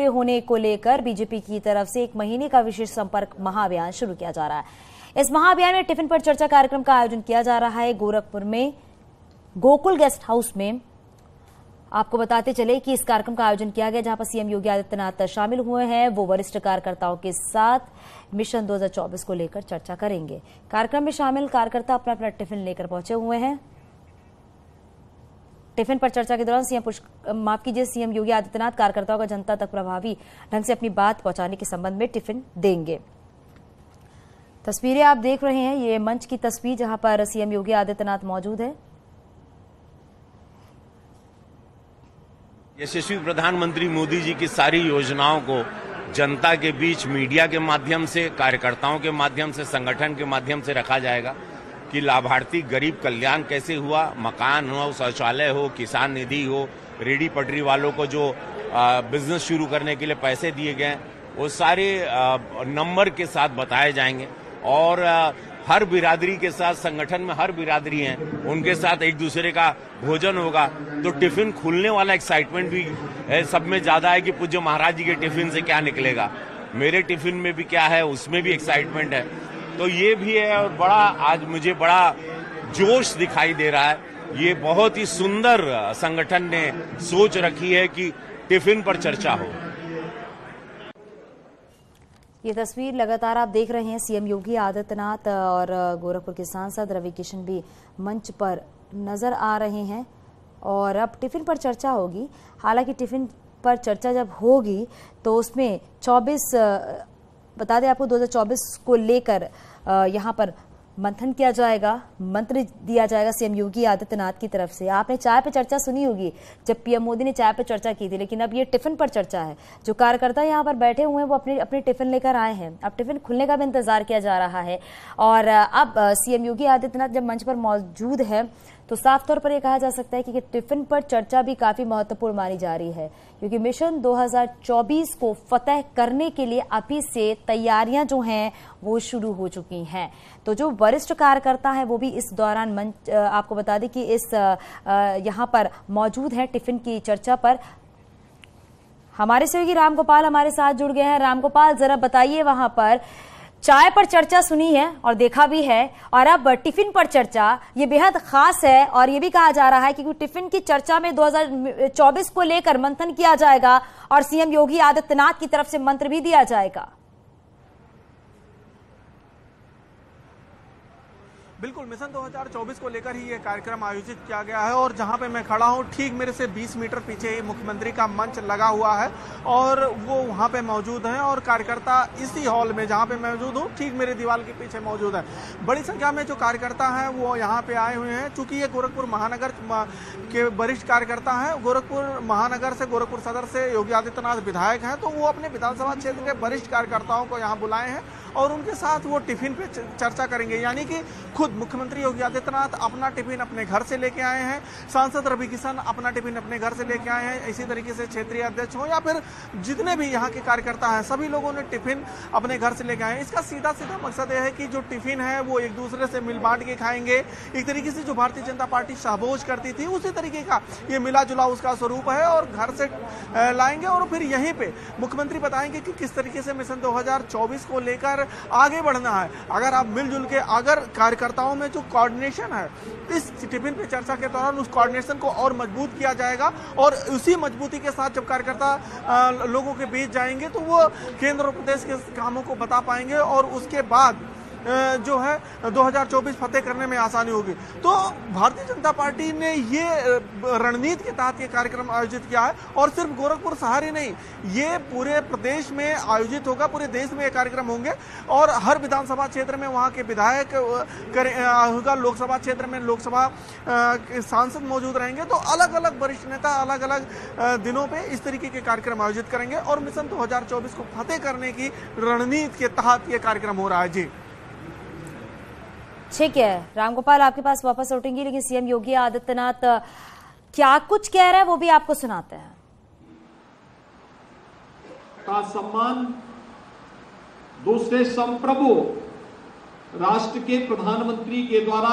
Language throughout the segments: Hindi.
होने को लेकर बीजेपी की तरफ से 1 महीने का विशेष संपर्क महाअभियान शुरू किया जा रहा है। इस महाअभियान में टिफिन पर चर्चा कार्यक्रम का आयोजन किया जा रहा है गोरखपुर में गोकुल गेस्ट हाउस में। आपको बताते चले कि इस कार्यक्रम का आयोजन किया गया जहां पर सीएम योगी आदित्यनाथ शामिल हुए हैं। वो वरिष्ठ कार्यकर्ताओं के साथ मिशन 2024 को लेकर चर्चा करेंगे। कार्यक्रम में शामिल कार्यकर्ता अपना अपना टिफिन लेकर पहुंचे हुए हैं। टिफिन पर चर्चा के दौरान सीएम योगी आदित्यनाथ कार्यकर्ताओं को जनता तक प्रभावी ढंग से अपनी बात पहुंचाने के संबंध में टिफिन देंगे। तस्वीरें आप देख रहे हैं, ये मंच की तस्वीर जहां पर सीएम योगी आदित्यनाथ मौजूद है। यशस्वी प्रधानमंत्री मोदी जी की सारी योजनाओं को जनता के बीच मीडिया के माध्यम से, कार्यकर्ताओं के माध्यम से, संगठन के माध्यम से रखा जाएगा कि लाभार्थी गरीब कल्याण कैसे हुआ, मकान हो, शौचालय हो, किसान निधि हो, रेडी पटरी वालों को जो बिजनेस शुरू करने के लिए पैसे दिए गए वो सारे नंबर के साथ बताए जाएंगे। और हर बिरादरी के साथ, संगठन में हर बिरादरी है उनके साथ एक दूसरे का भोजन होगा। तो टिफिन खुलने वाला एक्साइटमेंट भी सब में ज्यादा है कि पूज्य महाराज जी के टिफिन से क्या निकलेगा, मेरे टिफिन में भी क्या है, उसमें भी एक्साइटमेंट है। तो ये भी है और आज मुझे बड़ा जोश दिखाई दे रहा है। ये बहुत ही सुंदर संगठन ने सोच रखी है कि टिफिन पर चर्चा हो। ये तस्वीर लगातार आप देख रहे हैं, सीएम योगी आदित्यनाथ और गोरखपुर के सांसद रवि किशन भी मंच पर नजर आ रहे हैं और अब टिफिन पर चर्चा होगी। हालांकि टिफिन पर चर्चा जब होगी तो उसमें 24 बता दें आपको 2024 को लेकर यहां पर मंथन किया जाएगा, मंत्र दिया जाएगा सीएम योगी आदित्यनाथ की तरफ से। आपने चाय पे चर्चा सुनी होगी जब पीएम मोदी ने चाय पे चर्चा की थी, लेकिन अब ये टिफिन पर चर्चा है। जो कार्यकर्ता यहाँ पर बैठे हुए हैं वो अपने टिफिन लेकर आए हैं। अब टिफिन खुलने का भी इंतजार किया जा रहा है और अब सीएम योगी आदित्यनाथ जब मंच पर मौजूद है तो साफ तौर पर यह कहा जा सकता है कि टिफिन पर चर्चा भी काफी महत्वपूर्ण मानी जा रही है, क्योंकि मिशन 2024 को फतेह करने के लिए अभी से तैयारियां जो हैं वो शुरू हो चुकी हैं। तो जो वरिष्ठ कार्यकर्ता है वो भी इस दौरान मंच आपको बता दें कि इस यहां पर मौजूद है टिफिन की चर्चा पर। हमारे सहयोगी रामगोपाल हमारे साथ जुड़ गए हैं। रामगोपाल, जरा बताइए, वहां पर चाय पर चर्चा सुनी है और देखा भी है और अब टिफिन पर चर्चा, ये बेहद खास है और ये भी कहा जा रहा है कि टिफिन की चर्चा में 2024 को लेकर मंथन किया जाएगा और सीएम योगी आदित्यनाथ की तरफ से मंत्र भी दिया जाएगा। बिल्कुल, मिशन 2024 को लेकर ही ये कार्यक्रम आयोजित किया गया है और जहां पे मैं खड़ा हूं ठीक मेरे से 20 मीटर पीछे ही मुख्यमंत्री का मंच लगा हुआ है और वो वहां पे मौजूद हैं और कार्यकर्ता इसी हॉल में जहां पे मैं मौजूद हूं ठीक मेरे दीवार के पीछे मौजूद है। बड़ी संख्या में जो कार्यकर्ता हैं वो यहाँ पे आए हुए हैं। चूंकि ये गोरखपुर महानगर के वरिष्ठ कार्यकर्ता हैं, गोरखपुर महानगर से, गोरखपुर सदर से योगी आदित्यनाथ विधायक हैं, तो वो अपने विधानसभा क्षेत्र के वरिष्ठ कार्यकर्ताओं को यहाँ बुलाए हैं और उनके साथ वो टिफिन पे चर्चा करेंगे। यानी कि खुद मुख्यमंत्री योगी आदित्यनाथ अपना टिफिन अपने घर से लेके आए हैं, सांसद रवि किशन अपना टिफिन अपने घर से लेके आए हैं, इसी तरीके से क्षेत्रीय अध्यक्ष हो या फिर जितने भी यहाँ के कार्यकर्ता हैं सभी लोगों ने टिफिन अपने घर से लेके आए हैं। इसका सीधा सीधा मकसद यह है कि जो टिफिन है वो एक दूसरे से मिल बांट के खाएंगे। एक तरीके से जो भारतीय जनता पार्टी शाहबोज करती थी उसी तरीके का ये मिला जुला उसका स्वरूप है और घर से लाएंगे और फिर यहीं पे मुख्यमंत्री बताएंगे कि किस तरीके से मिशन 2024 को लेकर आगे बढ़ना है। अगर आप मिलजुल के, अगर कार्यकर्ताओं में जो कोऑर्डिनेशन है इस टिफिन पे चर्चा के दौरान उस कोऑर्डिनेशन को और मजबूत किया जाएगा और उसी मजबूती के साथ जब कार्यकर्ता लोगों के बीच जाएंगे तो वो केंद्र और प्रदेश के कामों को बता पाएंगे और उसके बाद जो है 2024 फतेह करने में आसानी होगी। तो भारतीय जनता पार्टी ने ये रणनीति के तहत ये कार्यक्रम आयोजित किया है और सिर्फ गोरखपुर शहर ही नहीं, ये पूरे प्रदेश में आयोजित होगा, पूरे देश में ये कार्यक्रम होंगे और हर विधानसभा क्षेत्र में वहाँ के विधायक होगा, लोकसभा क्षेत्र में लोकसभा सांसद मौजूद रहेंगे। तो अलग अलग वरिष्ठ नेता अलग अलग दिनों पे इस तरीके के कार्यक्रम आयोजित करेंगे और मिशन 2024 को फतेह करने की रणनीति के तहत ये कार्यक्रम हो रहा है। जी ठीक है रामगोपाल, आपके पास वापस लौटेंगे, लेकिन सीएम योगी आदित्यनाथ क्या कुछ कह रहे हैं वो भी आपको सुनाते हैं। का सम्मान दूसरे संप्रभु राष्ट्र के प्रधानमंत्री के द्वारा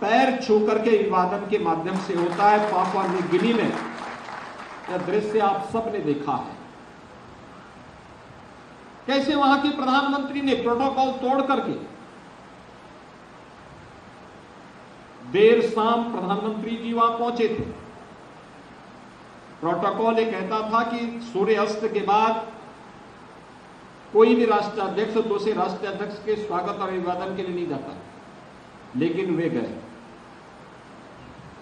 पैर छूकर के अभिवादन के माध्यम से होता है। पापुआ न्यू गिनी में यह दृश्य आप सबने देखा है। कैसे वहां के प्रधानमंत्री ने प्रोटोकॉल तोड़ करके देर शाम प्रधानमंत्री जी वहां पहुंचे थे। प्रोटोकॉल ये कहता था कि सूर्य अस्त के बाद कोई भी राष्ट्राध्यक्ष दूसरे राष्ट्राध्यक्ष के स्वागत और अभिवादन के लिए नहीं जाता, लेकिन वे गए,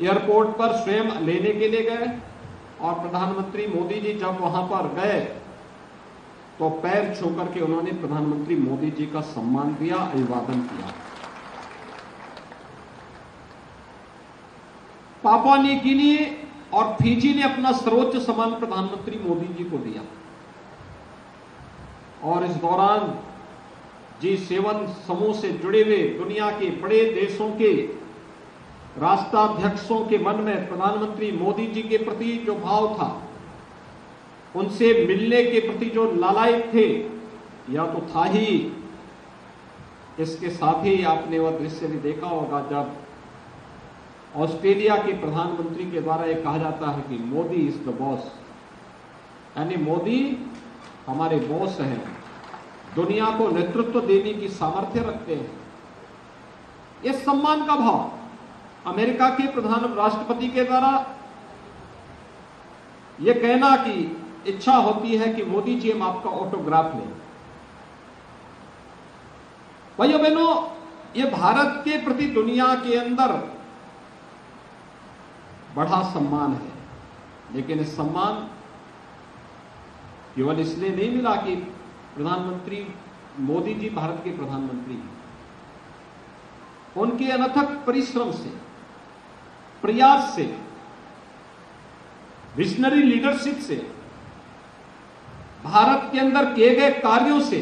एयरपोर्ट पर स्वयं लेने के लिए गए। और प्रधानमंत्री मोदी जी जब वहां पर गए तो पैर छू करके उन्होंने प्रधानमंत्री मोदी जी का सम्मान किया, अभिवादन किया। पापुआ न्यू गिनी और फिजी ने अपना सर्वोच्च सम्मान प्रधानमंत्री मोदी जी को दिया। और इस दौरान G7 समूह से जुड़े हुए दुनिया के बड़े देशों के राष्ट्राध्यक्षों के मन में प्रधानमंत्री मोदी जी के प्रति जो भाव था, उनसे मिलने के प्रति जो लालायित थे, या तो था ही। इसके साथ ही आपने वह दृश्य भी देखा होगा जब ऑस्ट्रेलिया के प्रधानमंत्री के द्वारा यह कहा जाता है कि मोदी इज द बॉस, यानी मोदी हमारे बॉस हैं, दुनिया को नेतृत्व देने की सामर्थ्य रखते हैं। यह सम्मान का भाव अमेरिका के प्रधान राष्ट्रपति के द्वारा यह कहना कि इच्छा होती है कि मोदी जी हम आपका ऑटोग्राफ लें। भाइयों बहनों, यह भारत के प्रति दुनिया के अंदर बड़ा सम्मान है, लेकिन इस सम्मान केवल इसलिए नहीं मिला कि प्रधानमंत्री मोदी जी भारत के प्रधानमंत्री हैं। उनके अनथक परिश्रम से, प्रयास से, विजनरी लीडरशिप से, भारत के अंदर किए गए कार्यों से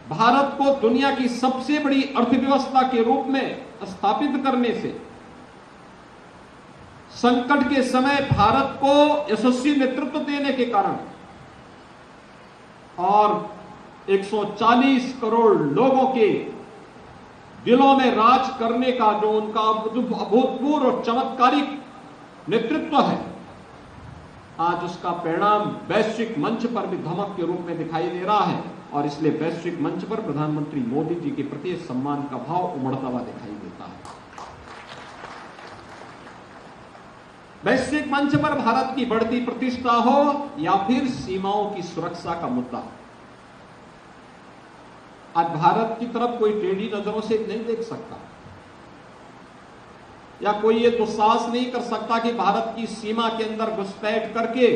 भारत को दुनिया की सबसे बड़ी अर्थव्यवस्था के रूप में स्थापित करने से, संकट के समय भारत को यशस्वी नेतृत्व देने के कारण और 140 करोड़ लोगों के दिलों में राज करने का जो उनका अभूतपूर्व और चमत्कारिक नेतृत्व है, आज उसका परिणाम वैश्विक मंच पर भी धमक के रूप में दिखाई दे रहा है। और इसलिए वैश्विक मंच पर प्रधानमंत्री मोदी जी के प्रति सम्मान का भाव उमड़ता हुआ दिखाई देता है। वैश्विक मंच पर भारत की बढ़ती प्रतिष्ठा हो या फिर सीमाओं की सुरक्षा का मुद्दा, आज भारत की तरफ कोई टेढ़ी नजरों से नहीं देख सकता, या कोई ये दुस्साहस नहीं कर सकता कि भारत की सीमा के अंदर घुसपैठ करके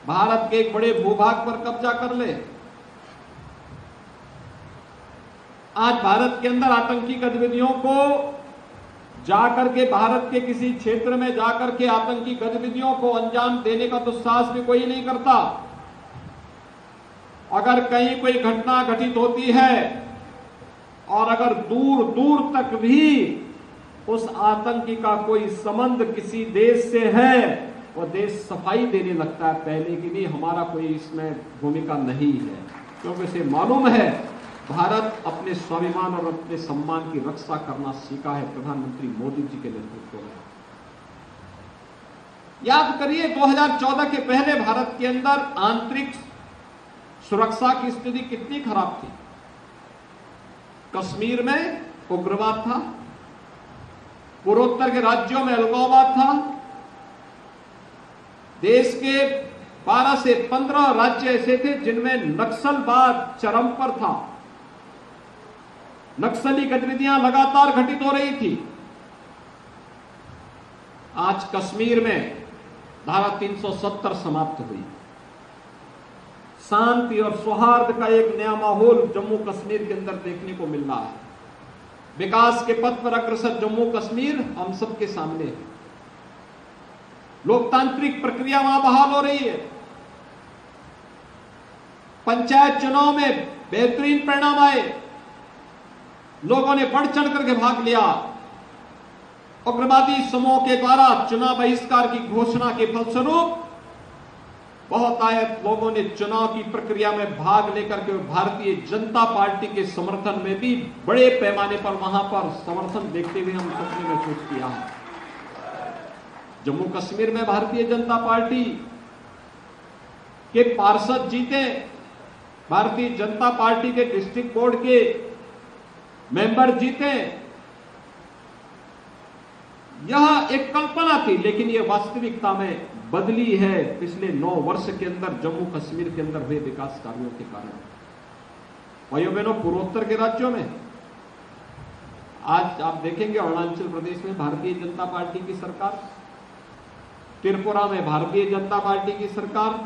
भारत के एक बड़े भूभाग पर कब्जा कर ले। आज भारत के अंदर आतंकी गतिविधियों को जाकर के, भारत के किसी क्षेत्र में जाकर के आतंकी गतिविधियों को अंजाम देने का दुस्साहस भी कोई नहीं करता। अगर कहीं कोई घटना घटित होती है और अगर दूर दूर तक भी उस आतंकी का कोई संबंध किसी देश से है, वो देश सफाई देने लगता है पहले कि नहीं, हमारा कोई इसमें भूमिका नहीं है, क्योंकि उसे मालूम है भारत अपने स्वाभिमान और अपने सम्मान की रक्षा करना सीखा है प्रधानमंत्री मोदी जी के नेतृत्व में। याद करिए 2014 के पहले भारत के अंदर आंतरिक सुरक्षा की स्थिति कितनी खराब थी। कश्मीर में उग्रवाद था, पूर्वोत्तर के राज्यों में अलगाववाद था, देश के 12 से 15 राज्य ऐसे थे जिनमें नक्सलवाद चरम पर था, नक्सली गतिविधियां लगातार घटित हो रही थी। आज कश्मीर में धारा 370 समाप्त हुई, शांति और सौहार्द का एक नया माहौल जम्मू कश्मीर के अंदर देखने को मिल रहा है। विकास के पथ पर अग्रसर जम्मू कश्मीर हम सबके सामने है। लोकतांत्रिक प्रक्रिया वहां बहाल हो रही है। पंचायत चुनाव में बेहतरीन परिणाम आए, लोगों ने बढ़ चढ़ करके भाग लिया। उग्रवादी समूह के द्वारा चुनाव बहिष्कार की घोषणा के फलस्वरूप बहुत आयत लोगों ने चुनाव की प्रक्रिया में भाग लेकर के भारतीय जनता पार्टी के समर्थन में भी बड़े पैमाने पर वहां पर समर्थन देखते हुए हम सबने महसूस किया है। जम्मू कश्मीर में भारतीय जनता पार्टी के पार्षद जीते भारतीय जनता पार्टी के डिस्ट्रिक्ट बोर्ड के मेंबर जीते। यह एक कल्पना थी, लेकिन यह वास्तविकता में बदली है पिछले 9 वर्ष के अंदर जम्मू कश्मीर के अंदर हुए विकास कार्यों के कारण। भाइयों बहनों, पूर्वोत्तर के राज्यों में आज आप देखेंगे अरुणाचल प्रदेश में भारतीय जनता पार्टी की सरकार, त्रिपुरा में भारतीय जनता पार्टी की सरकार,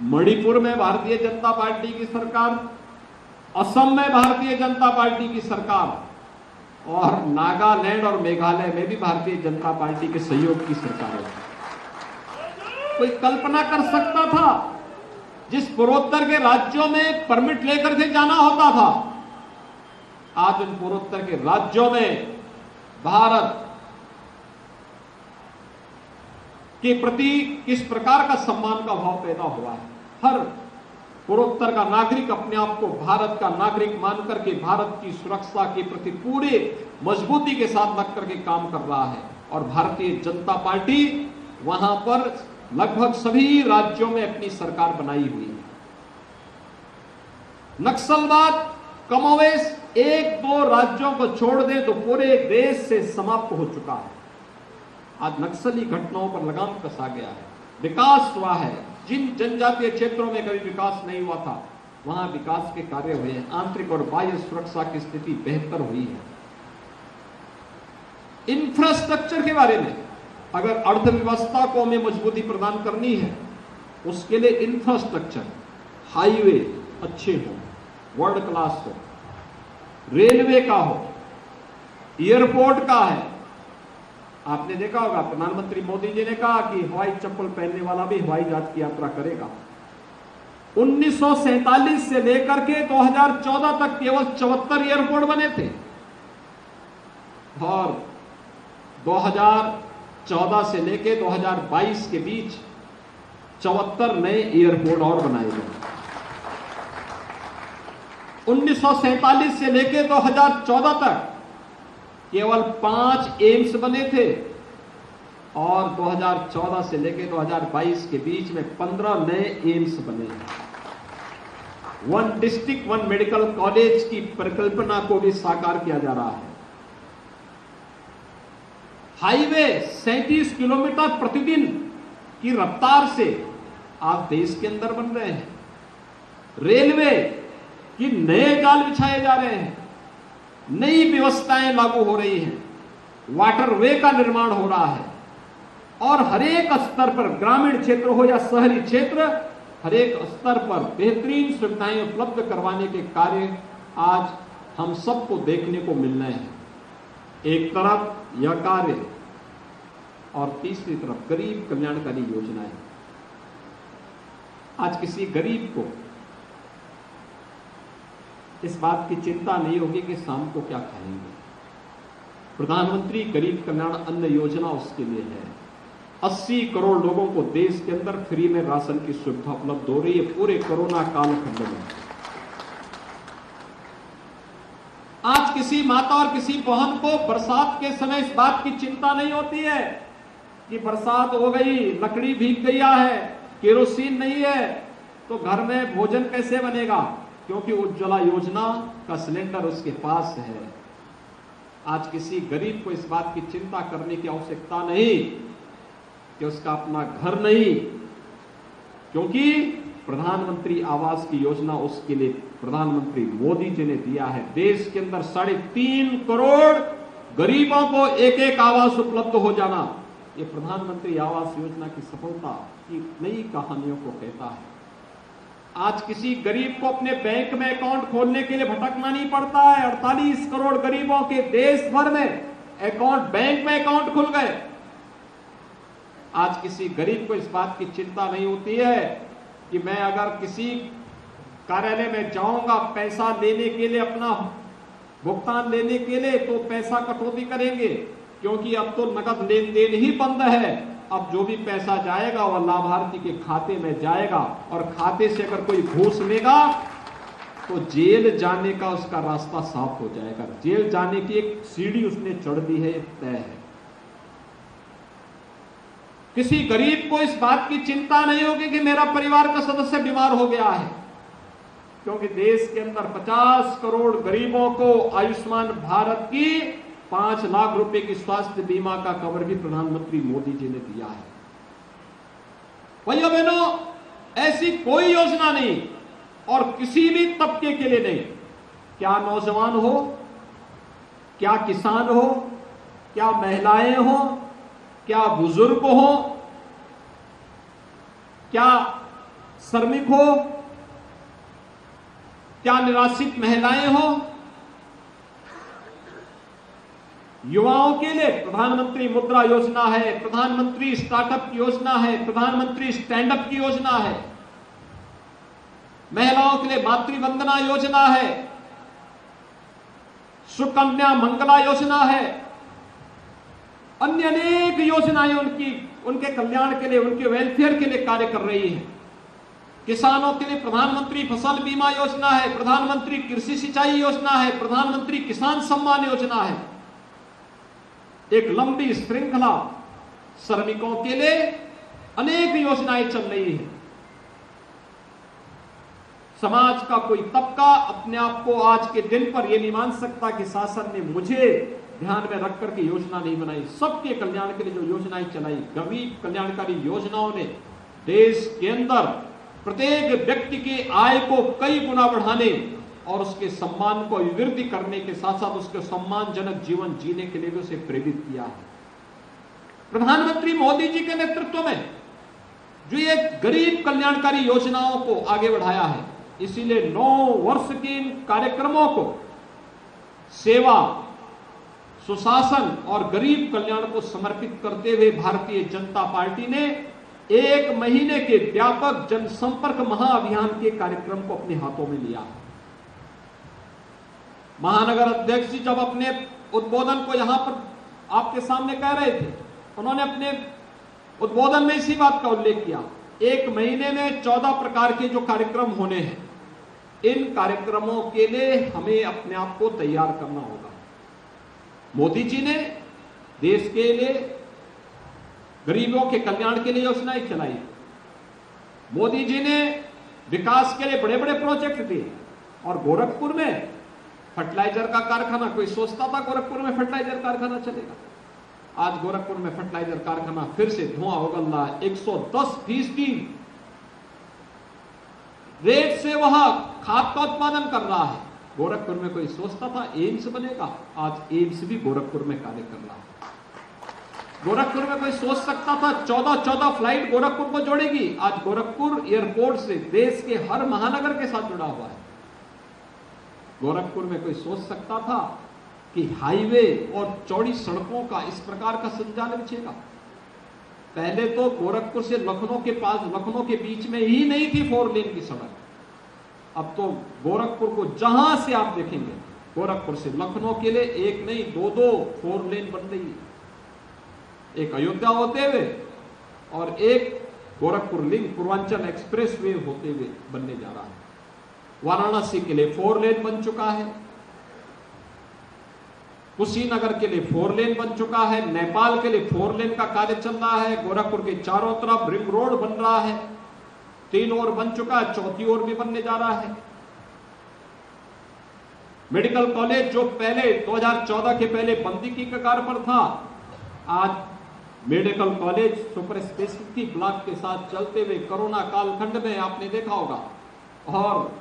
मणिपुर में भारतीय जनता पार्टी की सरकार, असम में भारतीय जनता पार्टी की सरकार और नागालैंड और मेघालय में भी भारतीय जनता पार्टी के सहयोग की सरकार है। कोई कल्पना कर सकता था जिस पूर्वोत्तर के राज्यों में परमिट लेकर के जाना होता था, आज उन पूर्वोत्तर के राज्यों में भारत के प्रति किस प्रकार का सम्मान का भाव पैदा हुआ है। हर पूर्वोत्तर का नागरिक अपने आप को भारत का नागरिक मानकर के भारत की सुरक्षा के प्रति पूरे मजबूती के साथ लग करके काम कर रहा है और भारतीय जनता पार्टी वहां पर लगभग सभी राज्यों में अपनी सरकार बनाई हुई है। नक्सलवाद कमोवेश 1-2 राज्यों को छोड़ दें तो पूरे देश से समाप्त हो चुका है। आज नक्सली घटनाओं पर लगाम कसा गया है, विकास हुआ है। जिन जनजातीय क्षेत्रों में कभी विकास नहीं हुआ था वहां विकास के कार्य हुए हैं। आंतरिक और बाह्य सुरक्षा की स्थिति बेहतर हुई है। इंफ्रास्ट्रक्चर के बारे में, अगर अर्थव्यवस्था को हमें मजबूती प्रदान करनी है, उसके लिए इंफ्रास्ट्रक्चर, हाईवे अच्छे हो, वर्ल्ड क्लास हो, रेलवे का हो, एयरपोर्ट का है। आपने देखा होगा प्रधानमंत्री मोदी जी ने कहा कि हवाई चप्पल पहनने वाला भी हवाई जहाज की यात्रा करेगा। 1947 से लेकर के 2014 तक केवल 74 एयरपोर्ट बने थे और 2014 से लेकर 2022 के बीच 74 नए एयरपोर्ट और बनाए गए। 1947 से लेकर 2014 तक केवल 5 एम्स बने थे और 2014 से लेकर 2022 के बीच में 15 नए एम्स बने हैं। 1 डिस्ट्रिक्ट 1 मेडिकल कॉलेज की परिकल्पना को भी साकार किया जा रहा है। हाईवे 37 किलोमीटर प्रतिदिन की रफ्तार से आज देश के अंदर बन रहे हैं। रेलवे की नए जाल बिछाए जा रहे हैं, नई व्यवस्थाएं लागू हो रही हैं, वाटरवे का निर्माण हो रहा है और हरेक स्तर पर, ग्रामीण क्षेत्र हो या शहरी क्षेत्र, हरेक स्तर पर बेहतरीन सुविधाएं उपलब्ध करवाने के कार्य आज हम सबको देखने को मिल रहे हैं। एक तरफ यह कार्य और तीसरी तरफ गरीब कल्याणकारी योजनाएं। आज किसी गरीब को इस बात की चिंता नहीं होगी कि शाम को क्या खाएंगे। प्रधानमंत्री गरीब कल्याण अन्न योजना उसके लिए है। 80 करोड़ लोगों को देश के अंदर फ्री में राशन की सुविधा उपलब्ध हो रही है पूरे कोरोना कालखंड में। आज किसी माता और किसी बहन को बरसात के समय इस बात की चिंता नहीं होती है कि बरसात हो गई, लकड़ी भीग गया है, केरोसिन नहीं है तो घर में भोजन कैसे बनेगा, क्योंकि उज्ज्वला योजना का सिलेंडर उसके पास है। आज किसी गरीब को इस बात की चिंता करने की आवश्यकता नहीं कि उसका अपना घर नहीं, क्योंकि प्रधानमंत्री आवास की योजना उसके लिए प्रधानमंत्री मोदी जी ने दिया है। देश के अंदर 3.5 करोड़ गरीबों को एक आवास उपलब्ध हो जाना, ये प्रधानमंत्री आवास योजना की सफलता की नई कहानियों को कहता है। आज किसी गरीब को अपने बैंक में अकाउंट खोलने के लिए भटकना नहीं पड़ता है। 48 करोड़ गरीबों के देश भर में बैंक में अकाउंट खुल गए। आज किसी गरीब को इस बात की चिंता नहीं होती है कि मैं अगर किसी कार्यालय में जाऊंगा पैसा लेने के लिए, अपना भुगतान लेने के लिए, तो पैसा कटौती करेंगे, क्योंकि अब तो नकद लेन देन ही बंद है। अब जो भी पैसा जाएगा वह लाभार्थी के खाते में जाएगा और खाते से अगर कोई घूस लेगा तो जेल जाने का उसका रास्ता साफ हो जाएगा। जेल जाने की एक सीढ़ी उसने चढ़ दी है, तय है। किसी गरीब को इस बात की चिंता नहीं होगी कि मेरा परिवार का सदस्य बीमार हो गया है, क्योंकि देश के अंदर 50 करोड़ गरीबों को आयुष्मान भारत की 5 लाख रुपए की स्वास्थ्य बीमा का कवर भी प्रधानमंत्री मोदी जी ने दिया है। भाइयों बहनों, ऐसी कोई योजना नहीं और किसी भी तबके के लिए नहीं, क्या नौजवान हो, क्या किसान हो, क्या महिलाएं हो, क्या बुजुर्ग हो, क्या श्रमिक हो, क्या निराश्रित महिलाएं हो, युवाओं के लिए प्रधानमंत्री मुद्रा योजना है, प्रधानमंत्री स्टार्टअप की योजना है, प्रधानमंत्री स्टैंड अप की योजना है, महिलाओं के लिए मातृवंदना योजना है, सुकन्या मंगला योजना है, अन्य अनेक योजनाएं उनके कल्याण के लिए, उनके वेलफेयर के लिए कार्य कर रही है। किसानों के लिए प्रधानमंत्री फसल बीमा योजना है, प्रधानमंत्री कृषि सिंचाई योजना है, प्रधानमंत्री किसान सम्मान योजना है। एक लंबी श्रृंखला श्रमिकों के लिए अनेक योजनाएं चल रही है। समाज का कोई तबका अपने आप को आज के दिन पर यह नहीं मान सकता कि शासन ने मुझे ध्यान में रख करके योजना नहीं बनाई। सबके कल्याण के लिए जो योजनाएं चलाई, गरीब कल्याणकारी योजनाओं ने देश के अंदर प्रत्येक व्यक्ति की आय को कई गुना बढ़ाने और उसके सम्मान को अभिवृद्धि करने के साथ साथ उसके सम्मानजनक जीवन जीने के लिए भी उसे प्रेरित किया है। प्रधानमंत्री मोदी जी के नेतृत्व में जो ये गरीब कल्याणकारी योजनाओं को आगे बढ़ाया है, इसीलिए 9 वर्ष के इन कार्यक्रमों को सेवा, सुशासन और गरीब कल्याण को समर्पित करते हुए भारतीय जनता पार्टी ने 1 महीने के व्यापक जनसंपर्क महाअभियान के कार्यक्रम को अपने हाथों में लिया। महानगर अध्यक्ष जी जब अपने उद्बोधन को यहां पर आपके सामने कह रहे थे, उन्होंने अपने उद्बोधन में इसी बात का उल्लेख किया। 1 महीने में 14 प्रकार के जो कार्यक्रम होने हैं, इन कार्यक्रमों के लिए हमें अपने आप को तैयार करना होगा। मोदी जी ने देश के लिए गरीबों के कल्याण के लिए योजनाएं चलाई, मोदी जी ने विकास के लिए बड़े बड़े प्रोजेक्ट दिए। और गोरखपुर में फर्टिलाइजर का कारखाना, कोई सोचता था गोरखपुर में फर्टिलाइजर कारखाना चलेगा? आज गोरखपुर में फर्टिलाइजर कारखाना फिर से धुआं उगल रहा है। 110% रेट से वह खाद का उत्पादन कर रहा है। गोरखपुर में कोई सोचता था एम्स बनेगा? आज एम्स भी गोरखपुर में कार्य कर रहा है। गोरखपुर में कोई सोच सकता था 14 फ्लाइट गोरखपुर को जोड़ेगी? आज गोरखपुर एयरपोर्ट से देश के हर महानगर के साथ जुड़ा हुआ है। गोरखपुर में कोई सोच सकता था कि हाईवे और चौड़ी सड़कों का इस प्रकार का संचालन चलेगा? पहले तो गोरखपुर से लखनऊ के बीच में ही नहीं थी 4 लेन की सड़क। अब तो गोरखपुर को जहां से आप देखेंगे, गोरखपुर से लखनऊ के लिए 1 नहीं 2 4 लेन बन रही है। एक अयोध्या होते हुए और एक Gorakhpur link Purvanchal express way होते हुए बनने जा रहा है। वाराणसी के लिए 4 लेन बन चुका है, कुशीनगर के लिए 4 लेन बन चुका है, नेपाल के लिए 4 लेन का कार्य चल रहा है, गोरखपुर के चारों तरफ रिंग रोड बन रहा है, 3 और बन चुका है, 4थी ओर भी बनने जा रहा है। मेडिकल कॉलेज जो पहले 2014 के पहले बंदी की कगार पर था, आज medical college super speciality block के साथ चलते हुए कोरोना कालखंड में आपने देखा होगा। और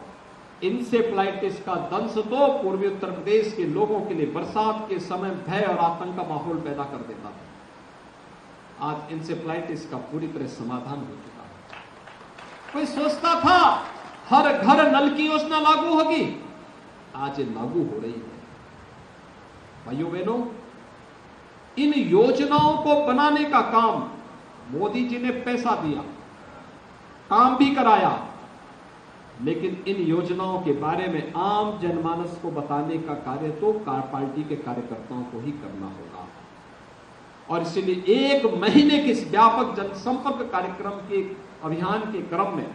इंसेफ्लाइटिस का दंश तो पूर्वी उत्तर प्रदेश के लोगों के लिए बरसात के समय भय और आतंक का माहौल पैदा कर देता था। आज इंसेफ्लाइटिस का पूरी तरह समाधान हो चुका है। कोई सोचता था हर घर नल की योजना लागू होगी? आज ये लागू हो रही है। भाइयों बहनों, इन योजनाओं को बनाने का काम मोदी जी ने पैसा दिया, काम भी कराया, लेकिन इन योजनाओं के बारे में आम जनमानस को बताने का कार्य तो पार्टी के कार्यकर्ताओं को ही करना होगा। और इसलिए 1 महीने के इस व्यापक जनसंपर्क कार्यक्रम के अभियान के क्रम में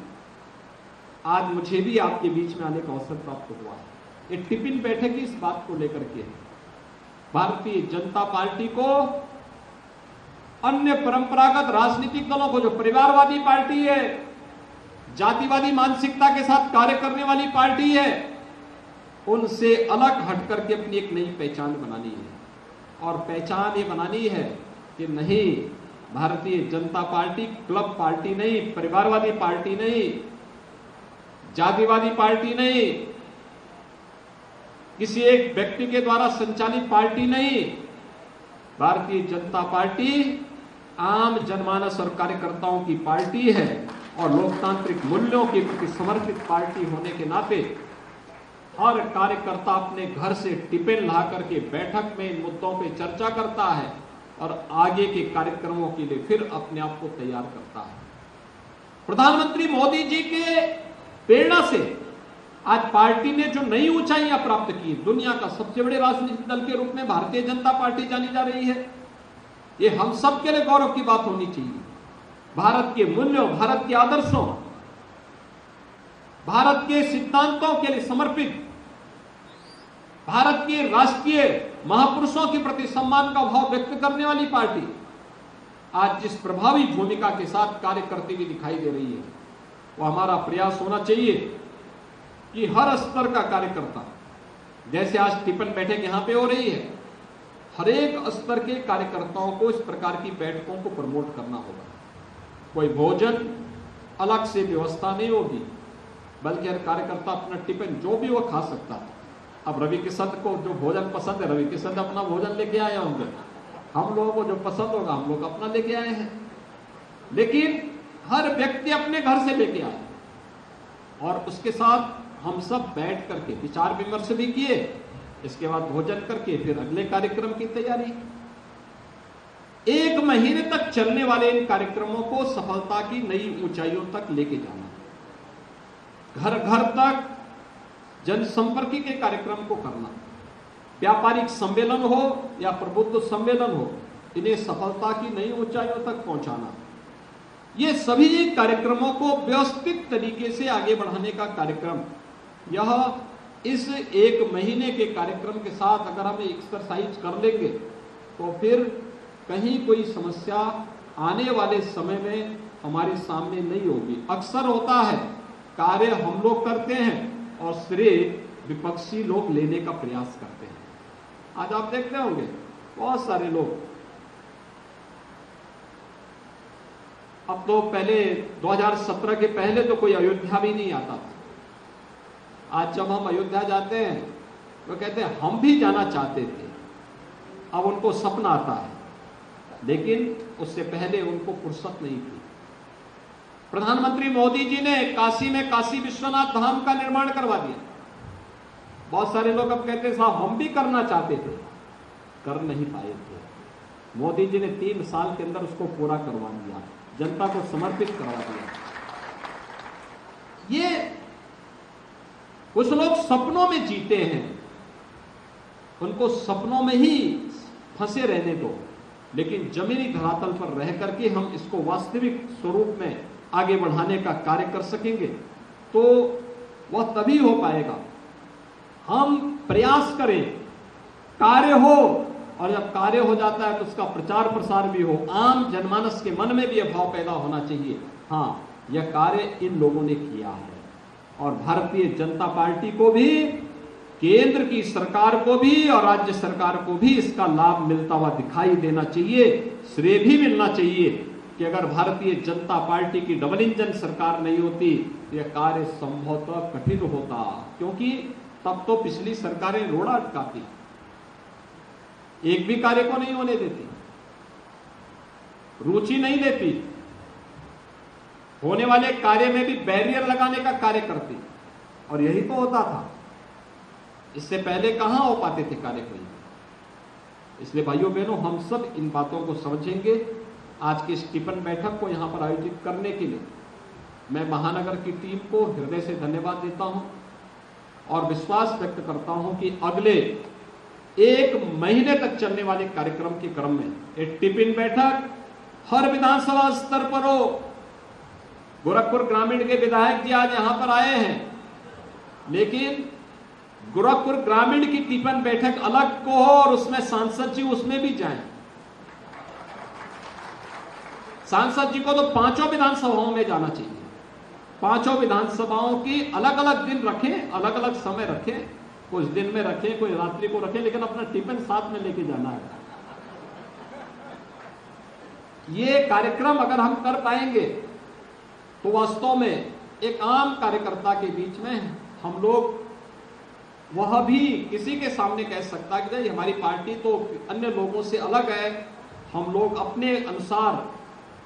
आज मुझे भी आपके बीच में आने का अवसर प्राप्त हुआ है। ये टिफिन बैठक इस बात को लेकर के है। भारतीय जनता पार्टी को अन्य परंपरागत राजनीतिक दलों को, जो परिवारवादी पार्टी है, जातिवादी मानसिकता के साथ कार्य करने वाली पार्टी है, उनसे अलग हट करके अपनी एक नई पहचान बनानी है। और पहचान ये बनानी है कि नहीं, Bharatiya Janata party club party नहीं, परिवारवादी पार्टी नहीं, जातिवादी पार्टी नहीं, किसी एक व्यक्ति के द्वारा संचालित पार्टी नहीं। भारतीय जनता पार्टी आम जनमानस और कार्यकर्ताओं की पार्टी है और लोकतांत्रिक मूल्यों के प्रति समर्पित पार्टी होने के नाते हर कार्यकर्ता अपने घर से टिफिन ला करके बैठक में इन मुद्दों पे चर्चा करता है और आगे के कार्यक्रमों के लिए फिर अपने आप को तैयार करता है। प्रधानमंत्री मोदी जी के प्रेरणा से आज पार्टी ने जो नई ऊंचाइयां प्राप्त की, दुनिया का सबसे बड़े राजनीतिक दल के रूप में भारतीय जनता पार्टी जानी जा रही है। ये हम सब के लिए गौरव की बात होनी चाहिए। भारत के मूल्यों, भारत के आदर्शों, भारत के सिद्धांतों के लिए समर्पित, भारत के राष्ट्रीय महापुरुषों के प्रति सम्मान का भाव व्यक्त करने वाली पार्टी आज जिस प्रभावी भूमिका के साथ कार्य करती हुई दिखाई दे रही है, वो हमारा प्रयास होना चाहिए कि हर स्तर का कार्यकर्ता, जैसे आज टिफिन बैठक यहां पे हो रही है, हर एक स्तर के कार्यकर्ताओं को इस प्रकार की बैठकों को प्रमोट करना होगा। कोई भोजन अलग से व्यवस्था नहीं होगी, बल्कि हर कार्यकर्ता अपना टिफिन जो भी वो खा सकता है। अब रवि किशन को जो भोजन पसंद है, रवि किशन अपना भोजन लेके आए होंगे, हम लोगों को जो पसंद होगा हम लोग अपना लेके आए हैं, लेकिन हर व्यक्ति अपने घर से लेके आए और उसके साथ हम सब बैठ करके विचार विमर्श भी किए। इसके बाद भोजन करके फिर अगले कार्यक्रम की तैयारी। 1 महीने तक चलने वाले इन कार्यक्रमों को सफलता की नई ऊंचाइयों तक लेके जाना, घर घर तक जनसंपर्क के कार्यक्रम को करना, व्यापारिक सम्मेलन हो या प्रबुद्ध सम्मेलन हो, इन्हें सफलता की नई ऊंचाइयों तक पहुंचाना। ये सभी कार्यक्रमों को व्यवस्थित तरीके से आगे बढ़ाने का कार्यक्रम, यह इस 1 महीने के कार्यक्रम के साथ अगर हम एक्सरसाइज कर लेंगे तो फिर कहीं कोई समस्या आने वाले समय में हमारे सामने नहीं होगी। अक्सर होता है कार्य हम लोग करते हैं और श्रेय विपक्षी लोग लेने का प्रयास करते हैं। आज आप देखते होंगे बहुत सारे लोग, अब तो पहले 2017 के पहले तो कोई अयोध्या भी नहीं आता था। आज जब हम अयोध्या जाते हैं तो कहते हैं हम भी जाना चाहते थे, अब उनको सपना आता है, लेकिन उससे पहले उनको फुर्सत नहीं थी। प्रधानमंत्री मोदी जी ने काशी में काशी विश्वनाथ धाम का निर्माण करवा दिया। बहुत सारे लोग अब कहते हैं साहब हम भी करना चाहते थे, कर नहीं पाए थे। मोदी जी ने 3 साल के अंदर उसको पूरा करवा दिया, जनता को समर्पित करवा दिया। ये कुछ लोग सपनों में जीते हैं, उनको सपनों में ही फंसे रहने दो, लेकिन जमीनी धरातल पर रह करके हम इसको वास्तविक स्वरूप में आगे बढ़ाने का कार्य कर सकेंगे तो वह तभी हो पाएगा। हम प्रयास करें, कार्य हो, और जब कार्य हो जाता है तो उसका प्रचार प्रसार भी हो, आम जनमानस के मन में भी यह भाव पैदा होना चाहिए, हाँ यह कार्य इन लोगों ने किया है। और भारतीय जनता पार्टी को भी, केंद्र की सरकार को भी और राज्य सरकार को भी इसका लाभ मिलता हुआ दिखाई देना चाहिए। श्रेय भी मिलना चाहिए कि अगर भारतीय जनता पार्टी की डबल इंजन सरकार नहीं होती तो यह कार्य संभवतः कठिन होता, क्योंकि तब तो पिछली सरकारें रोड़ा अटकाती, एक भी कार्य को नहीं होने देती, रुचि नहीं लेती, होने वाले कार्य में भी बैरियर लगाने का कार्य करती, और यही तो होता था। इससे पहले कहां हो पाते थे कार्य कोई। इसलिए भाइयों बहनों, हम सब इन बातों को समझेंगे। आज की इस टिफिन बैठक को यहां पर आयोजित करने के लिए मैं महानगर की टीम को हृदय से धन्यवाद देता हूं और विश्वास व्यक्त करता हूं कि अगले 1 महीने तक चलने वाले कार्यक्रम के क्रम में एक टिफिन बैठक हर विधानसभा स्तर पर हो। गोरखपुर ग्रामीण के विधायक जी आज यहां पर आए हैं, लेकिन गोरखपुर ग्रामीण की टिफिन बैठक अलग को हो और उसमें सांसद जी उसमें भी जाएं। सांसद जी को तो 5 विधानसभाओं में जाना चाहिए, पांचों विधानसभाओं की अलग अलग दिन रखें, अलग अलग समय रखें, कुछ दिन में रखें, कोई रात्रि को रखें, लेकिन अपना टिफिन साथ में लेके जाना है। ये कार्यक्रम अगर हम कर पाएंगे तो वास्तव में एक आम कार्यकर्ता के बीच में हम लोग वह भी किसी के सामने कह सकता है कि हमारी पार्टी तो अन्य लोगों से अलग है, हम लोग अपने अनुसार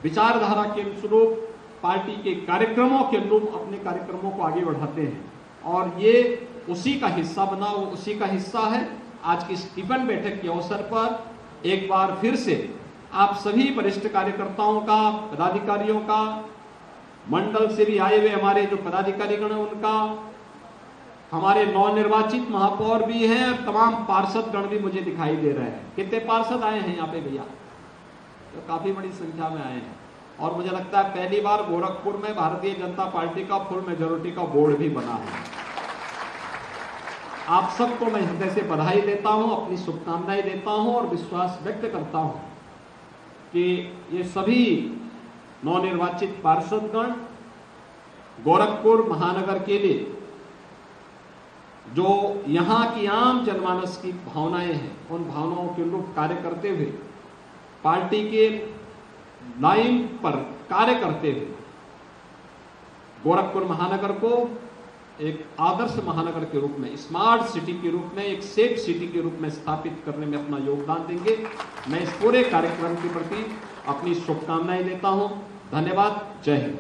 विचारधारा के अनुरूप पार्टी के कार्यक्रमों के अनुरूप अपने कार्यक्रमों को आगे बढ़ाते हैं, और ये उसी का हिस्सा बना, वो उसी का हिस्सा है। आज की स्टीफन बैठक के अवसर पर एक बार फिर से आप सभी वरिष्ठ कार्यकर्ताओं का, पदाधिकारियों का, मंडल से भी आए हुए हमारे जो पदाधिकारीगण हैं उनका, हमारे नवनिर्वाचित महापौर भी हैं, और तमाम पार्षद गण भी मुझे दिखाई दे रहे हैं। कितने पार्षद आए हैं यहाँ पे भैया? तो काफी बड़ी संख्या में आए हैं, और मुझे लगता है पहली बार गोरखपुर में भारतीय जनता पार्टी का फुल मेजोरिटी का बोर्ड भी बना है। आप सबको मैं हृदय से बधाई देता हूं, अपनी शुभकामनाएं देता हूं और विश्वास व्यक्त करता हूं कि ये सभी नवनिर्वाचित पार्षदगण गोरखपुर महानगर के लिए जो यहाँ की आम जनमानस की भावनाएं हैं, उन भावनाओं के अनुरूप कार्य करते हुए, पार्टी के लाइन पर कार्य करते हुए गोरखपुर महानगर को एक आदर्श महानगर के रूप में, स्मार्ट सिटी के रूप में, एक सेफ सिटी के रूप में स्थापित करने में अपना योगदान देंगे। मैं इस पूरे कार्यक्रम के प्रति अपनी शुभकामनाएं देता हूं। धन्यवाद। जय हिंद।